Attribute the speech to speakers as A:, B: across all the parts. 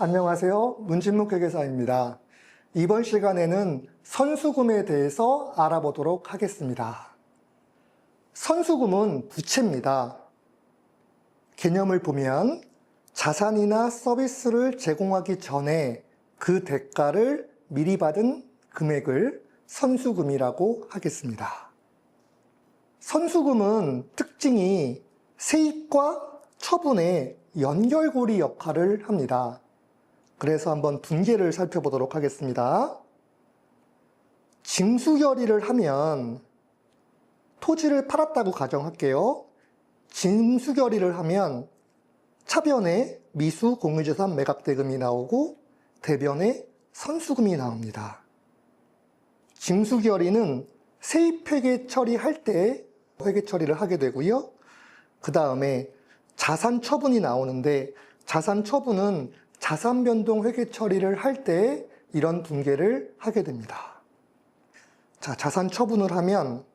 A: 안녕하세요. 문진묵 회계사입니다. 이번 시간에는 선수금에 대해서 알아보도록 하겠습니다. 선수금은 부채입니다. 개념을 보면 자산이나 서비스를 제공하기 전에 그 대가를 미리 받은 금액을 선수금이라고 하겠습니다. 선수금은 특징이 세입과 처분의 연결고리 역할을 합니다. 그래서 한번 분계를 살펴보도록 하겠습니다. 징수결의를 하면 토지를 팔았다고 가정할게요. 징수결의를 하면 차변에 미수 공유재산 매각대금이 나오고 대변에 선수금이 나옵니다. 징수결의는 세입회계 처리할 때 회계 처리를 하게 되고요. 그 다음에 자산 처분이 나오는데 자산 처분은 자산 변동 회계 처리를 할 때 이런 분계를 하게 됩니다. 자, 자산 처분을 하면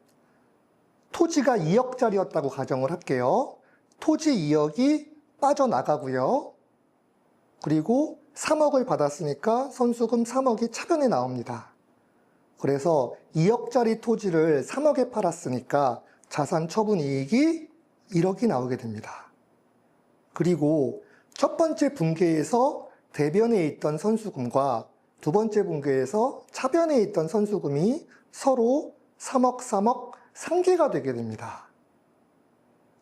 A: 토지가 2억짜리였다고 가정을 할게요. 토지 2억이 빠져나가고요. 그리고 3억을 받았으니까 선수금 3억이 차변에 나옵니다. 그래서 2억짜리 토지를 3억에 팔았으니까 자산 처분 이익이 1억이 나오게 됩니다. 그리고 첫 번째 분계에서 대변에 있던 선수금과 두 번째 분계에서 차변에 있던 선수금이 서로 3억, 3억 상계가 되게 됩니다.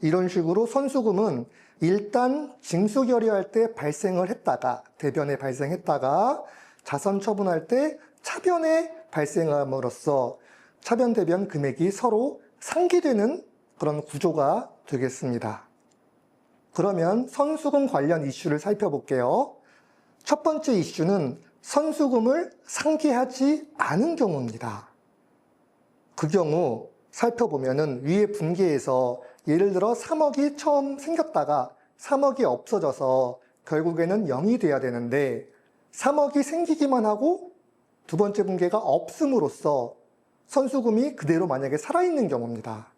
A: 이런 식으로 선수금은 일단 징수결의할 때 발생을 했다가 대변에 발생했다가 자산 처분할 때 차변에 발생함으로써 차변 대변 금액이 서로 상기되는 그런 구조가 되겠습니다. 그러면 선수금 관련 이슈를 살펴볼게요. 첫 번째 이슈는 선수금을 상기하지 않은 경우입니다. 그 경우 살펴보면은 위에 분계에서 예를 들어 3억이 처음 생겼다가 3억이 없어져서 결국에는 0이 돼야 되는데 3억이 생기기만 하고 두 번째 분계가 없음으로써 선수금이 그대로 만약에 살아있는 경우입니다.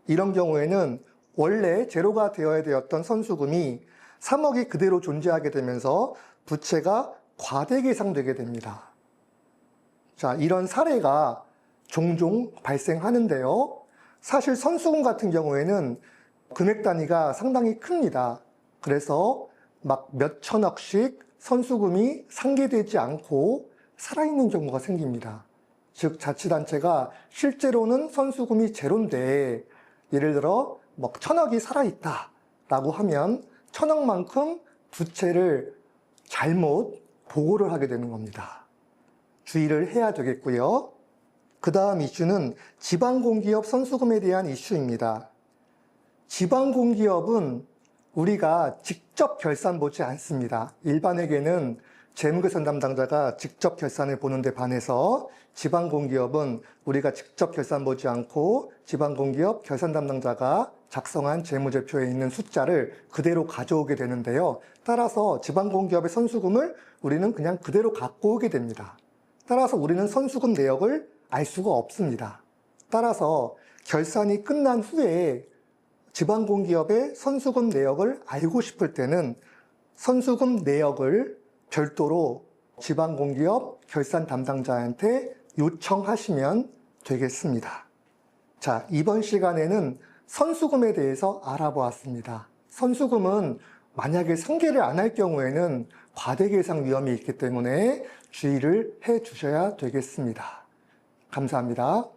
A: 이런 경우에는 원래 제로가 되어야 되었던 선수금이 3억이 그대로 존재하게 되면서 부채가 과대계상되게 됩니다. 자, 이런 사례가 종종 발생하는데요. 사실 선수금 같은 경우에는 금액 단위가 상당히 큽니다. 그래서 막 몇천억씩 선수금이 상계되지 않고 살아있는 경우가 생깁니다. 즉 자치단체가 실제로는 선수금이 제로인데 예를 들어 뭐 1,000억이 살아있다 라고 하면 1,000억만큼 부채를 잘못 보고를 하게 되는 겁니다. 주의를 해야 되겠고요. 그 다음 이슈는 지방공기업 선수금에 대한 이슈입니다. 지방공기업은 우리가 직접 결산 보지 않습니다. 일반에게는 재무계산 담당자가 직접 결산을 보는데 반해서 지방공기업은 우리가 직접 결산 보지 않고 지방공기업 결산 담당자가 작성한 재무제표에 있는 숫자를 그대로 가져오게 되는데요. 따라서 지방공기업의 선수금을 우리는 그냥 그대로 갖고 오게 됩니다. 따라서 우리는 선수금 내역을 알 수가 없습니다. 따라서 결산이 끝난 후에 지방공기업의 선수금 내역을 알고 싶을 때는 선수금 내역을 별도로 지방공기업 결산 담당자한테 요청하시면 되겠습니다. 자, 이번 시간에는 선수금에 대해서 알아보았습니다. 선수금은 만약에 상계를 안 할 경우에는 과대계상 위험이 있기 때문에 주의를 해 주셔야 되겠습니다. 감사합니다.